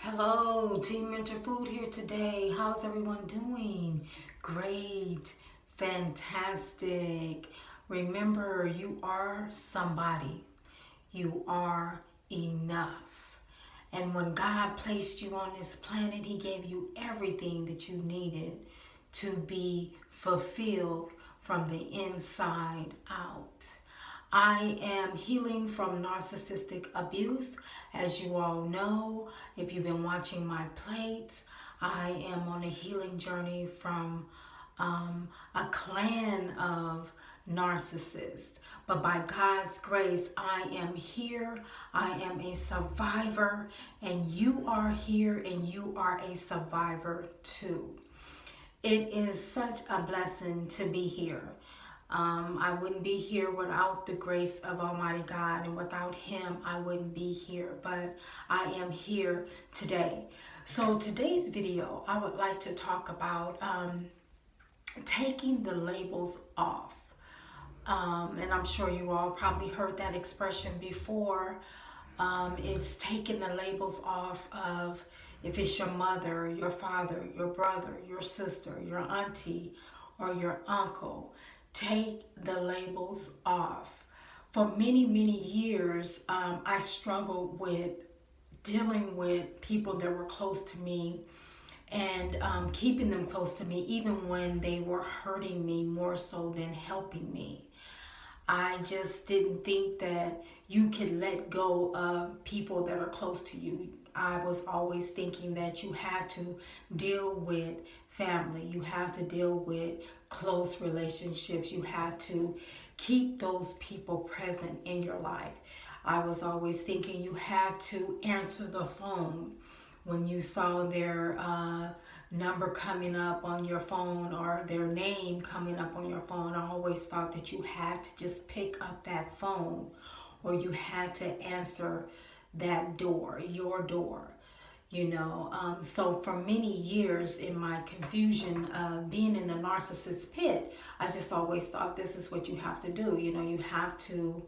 Hello, Team Mentor Food here today. How's everyone doing? Great, fantastic. Remember, you are somebody. You are enough. And when God placed you on this planet, He gave you everything that you needed to be fulfilled from the inside out. I am healing from narcissistic abuse. As you all know, if you've been watching my plates, I am on a healing journey from a clan of narcissists. But by God's grace, I am here. I am a survivor, and you are here, and you are a survivor too. It is such a blessing to be here. I wouldn't be here without the grace of Almighty God, and without Him, I wouldn't be here. But I am here today. So today's video, I would like to talk about taking the labels off. And I'm sure you all probably heard that expression before. It's taking the labels off of if it's your mother, your father, your brother, your sister, your auntie, or your uncle. Take the labels off. For many, many years, I struggled with dealing with people that were close to me and keeping them close to me even when they were hurting me more so than helping me. I just didn't think that you could let go of people that are close to you. I was always thinking that you had to deal with family. You have to deal with close relationships. You have to keep those people present in your life. I was always thinking you had to answer the phone when you saw their number coming up on your phone or their name coming up on your phone. I always thought that you had to just pick up that phone, or you had to answer that door, your door, So for many years in my confusion of being in the narcissist pit, I just always thought this is what you have to do. You have to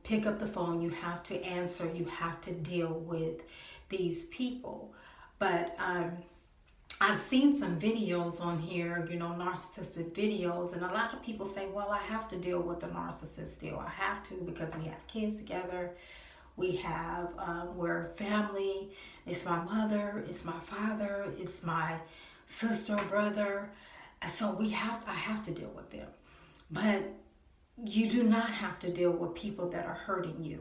pick up the phone, you have to answer, you have to deal with these people. But I've seen some videos on here, narcissistic videos, and a lot of people say, well, I have to deal with the narcissist still. I have to because we have kids together. We have, we're family. It's my mother, it's my father, it's my sister, brother. So I have to deal with them. But you do not have to deal with people that are hurting you.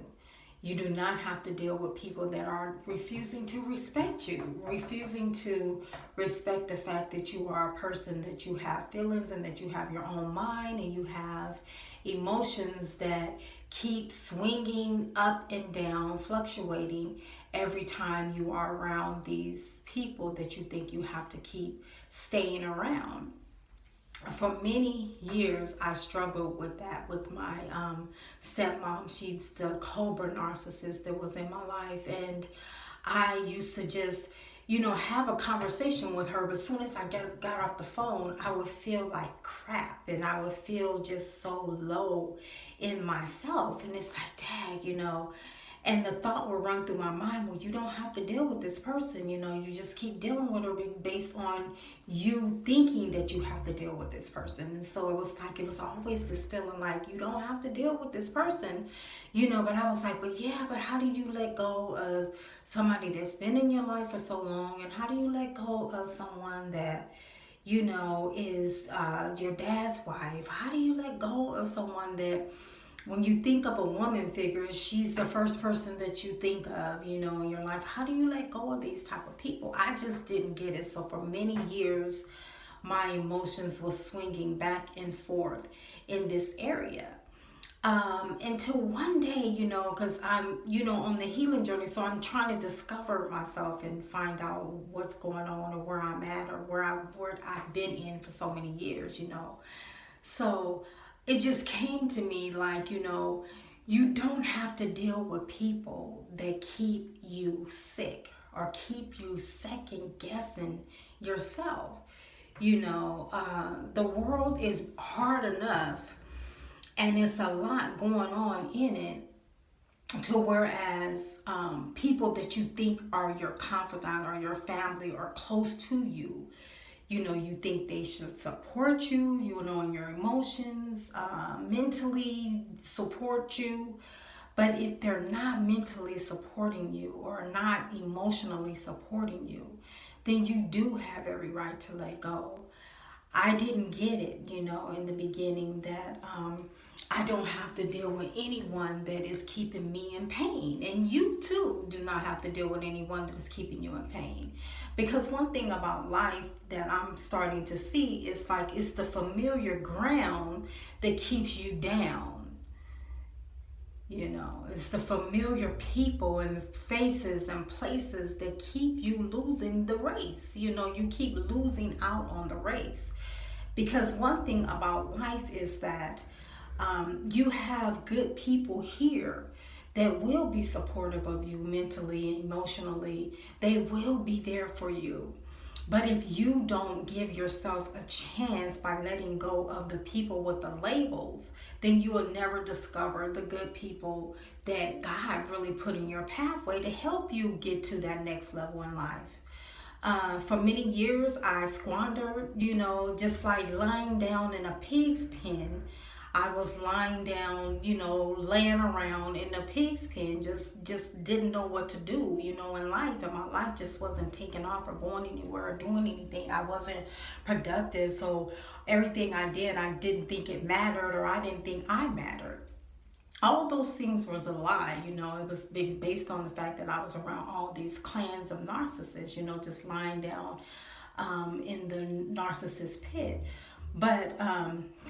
You do not have to deal with people that are refusing to respect you, refusing to respect the fact that you are a person, that you have feelings and that you have your own mind and you have emotions that keep swinging up and down, fluctuating every time you are around these people that you think you have to keep staying around. For many years, I struggled with that with my stepmom. She's the cobra narcissist that was in my life. And I used to just, have a conversation with her. But as soon as I got off the phone, I would feel like crap. And I would feel just so low in myself. And it's like, dang, and the thought would run through my mind, well, you don't have to deal with this person, you just keep dealing with her based on you thinking that you have to deal with this person. And so it was always this feeling like you don't have to deal with this person, but I was like, but how do you let go of somebody that's been in your life for so long? And how do you let go of someone that, is your dad's wife? How do you let go of someone that, when you think of a woman figure, she's the first person that you think of, in your life? How do you let go of these type of people? I just didn't get it. So for many years, my emotions was swinging back and forth in this area. Until one day, because I'm, on the healing journey, so I'm trying to discover myself and find out what's going on or where I'm at or where I've been in for so many years, So it just came to me like, you don't have to deal with people that keep you sick or keep you second guessing yourself. The world is hard enough and it's a lot going on in it. to whereas people that you think are your confidant or your family or close to you, you know, you think they should support you, you know, in your emotions, mentally support you. But if they're not mentally supporting you or not emotionally supporting you, then you do have every right to let go. I didn't get it, you know, in the beginning that I don't have to deal with anyone that is keeping me in pain. And you too do not have to deal with anyone that is keeping you in pain. Because one thing about life that I'm starting to see is like it's the familiar ground that keeps you down. You know, it's the familiar people and faces and places that keep you losing the race. You know, you keep losing out on the race. Because one thing about life is that you have good people here that will be supportive of you mentally and emotionally. They will be there for you. But if you don't give yourself a chance by letting go of the people with the labels, then you will never discover the good people that God really put in your pathway to help you get to that next level in life. For many years, I squandered, you know, just like lying down in a pig's pen. I was lying down, you know, laying around in a pig's pen, just didn't know what to do, you know, in life. And my life just wasn't taking off or going anywhere or doing anything. I wasn't productive. So everything I did, I didn't think it mattered, or I didn't think I mattered. All of those things was a lie, you know. It was based on the fact that I was around all these clans of narcissists, you know, just lying down in the narcissist pit. But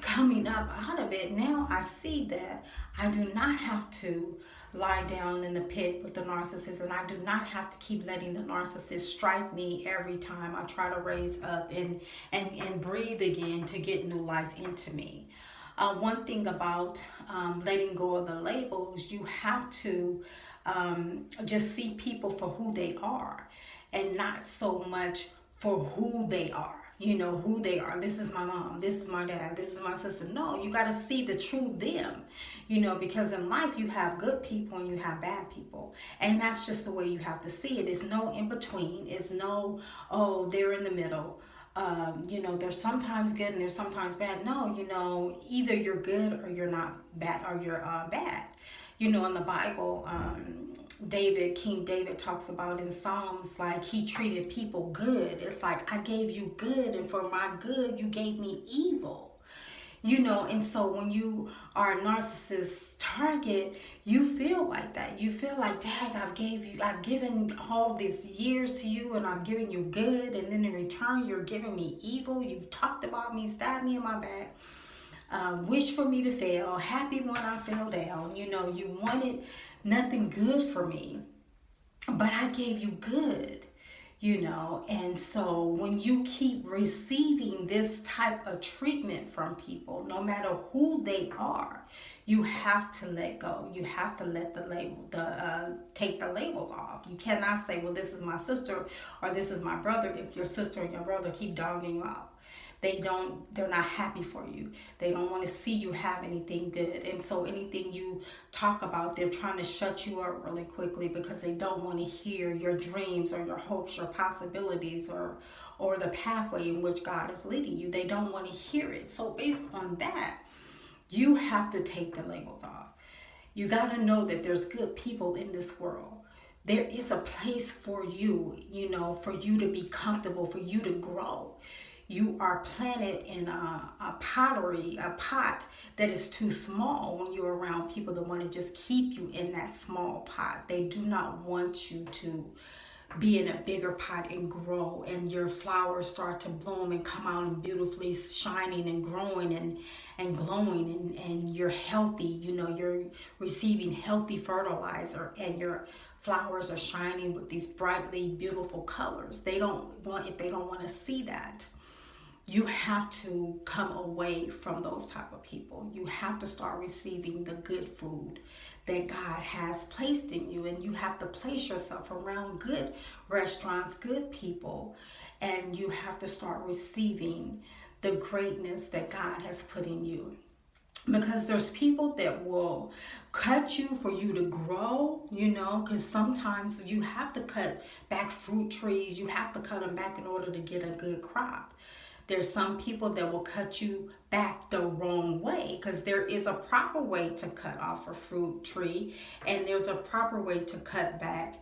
coming up out of it, now I see that I do not have to lie down in the pit with the narcissist, and I do not have to keep letting the narcissist strike me every time I try to raise up and breathe again to get new life into me. One thing about letting go of the labels, you have to just see people for who they are and not so much for who they are. You know, who they are. This is my mom. This is my dad. This is my sister. No, you got to see the true them, you know, because in life you have good people and you have bad people. And that's just the way you have to see it. It's no in between. It's no, oh, they're in the middle. You know, they're sometimes good and they're sometimes bad. No, you know, either you're good or you're not bad, or you're bad. You know, in the Bible, King David talks about in Psalms, like he treated people good. It's like, I gave you good, and for my good, you gave me evil. You know, and so when you are a narcissist target, you feel like that. You feel like, dang, I've given all these years to you, and I'm giving you good, and then in return, you're giving me evil. You've talked about me, stabbed me in my back, wish for me to fail, happy when I fell down. You know, you wanted nothing good for me, but I gave you good. You know, and so when you keep receiving this type of treatment from people, no matter who they are, you have to let go. You have to let take the labels off. You cannot say, well, this is my sister or this is my brother, if your sister and your brother keep dogging you out. They're not happy for you. They don't want to see you have anything good. And so anything you talk about, they're trying to shut you up really quickly because they don't want to hear your dreams or your hopes, your possibilities, or the pathway in which God is leading you. They don't want to hear it. So based on that, you have to take the labels off. You got to know that there's good people in this world. There is a place for you, you know, for you to be comfortable, for you to grow. You are planted in a pot that is too small when you're around people that want to just keep you in that small pot. They do not want you to be in a bigger pot and grow, and your flowers start to bloom and come out and beautifully shining and growing and glowing, and you're healthy. You know, you're receiving healthy fertilizer, and your flowers are shining with these brightly beautiful colors. If they don't want to see that, you have to come away from those type of people. You have to start receiving the good food that God has placed in you, and you have to place yourself around good restaurants, good people, and you have to start receiving the greatness that God has put in you. because there's people that will cut you for you to grow, because sometimes you have to cut back fruit trees. You have to cut them back in order to get a good crop. There's some people that will cut you back the wrong way, because there is a proper way to cut off a fruit tree, and there's a proper way to cut back.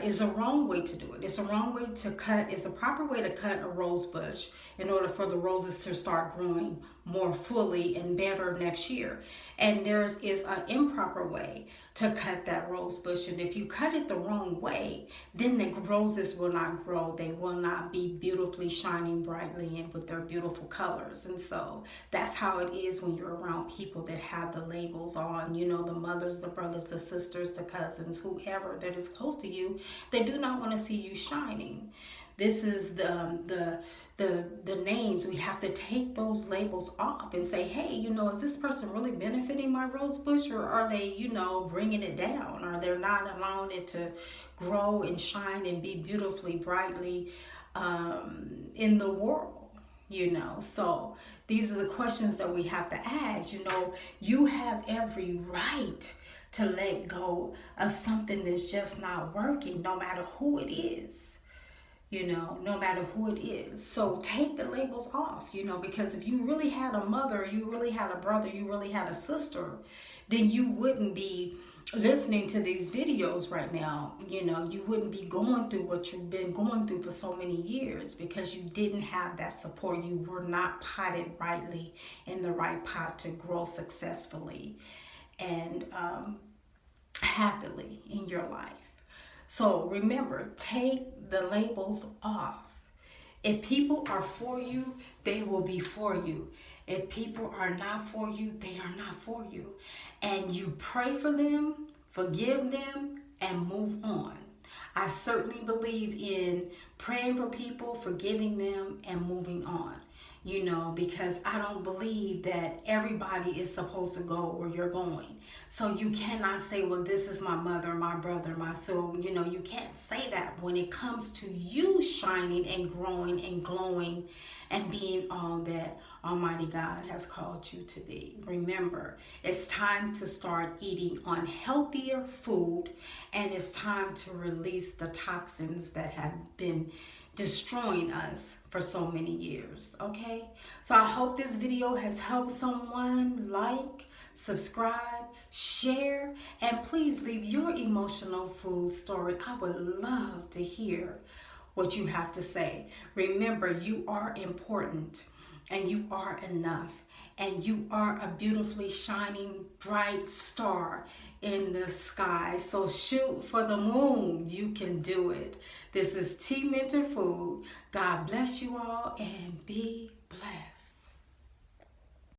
Is a wrong way to do it. It's a wrong way to cut. It's a proper way to cut a rose bush in order for the roses to start growing more fully and better next year. And there's is an improper way to cut that rose bush. And if you cut it the wrong way, then the roses will not grow. They will not be beautifully shining brightly and with their beautiful colors. And so that's how it is when you're around people that have the labels on, the mothers, the brothers, the sisters, the cousins, whoever that is close to you. They do not want to see you shining. This is the names. We have to take those labels off and say, hey, is this person really benefiting my rose bush, or are they, bringing it down? Or they're not allowing it to grow and shine and be beautifully, brightly in the world? So these are the questions that we have to ask. You have every right to let go of something that's just not working, no matter who it is. No matter who it is. So take the labels off, because if you really had a mother, you really had a brother, you really had a sister, then you wouldn't be listening to these videos right now. You wouldn't be going through what you've been going through for so many years, because you didn't have that support. You were not potted rightly in the right pot to grow successfully and happily in your life. So remember, take the labels off. If people are for you, they will be for you. If people are not for you, they are not for you. And you pray for them, forgive them, and move on. I certainly believe in praying for people, forgiving them, and moving on. Because I don't believe that everybody is supposed to go where you're going. So you cannot say, well, this is my mother, my brother, my soul. You can't say that when it comes to you shining and growing and glowing and being all that Almighty God has called you to be. Remember, it's time to start eating on healthier food, and it's time to release the toxins that have been destroying us for so many years. Okay, so I hope this video has helped someone. Like, subscribe, share, and please leave your emotional food story. I would love to hear what you have to say. Remember, you are important and you are enough, and you are a beautifully shining bright star in the sky. So shoot for the moon. You can do it. This is Tea Mentor Food. God bless you all, and be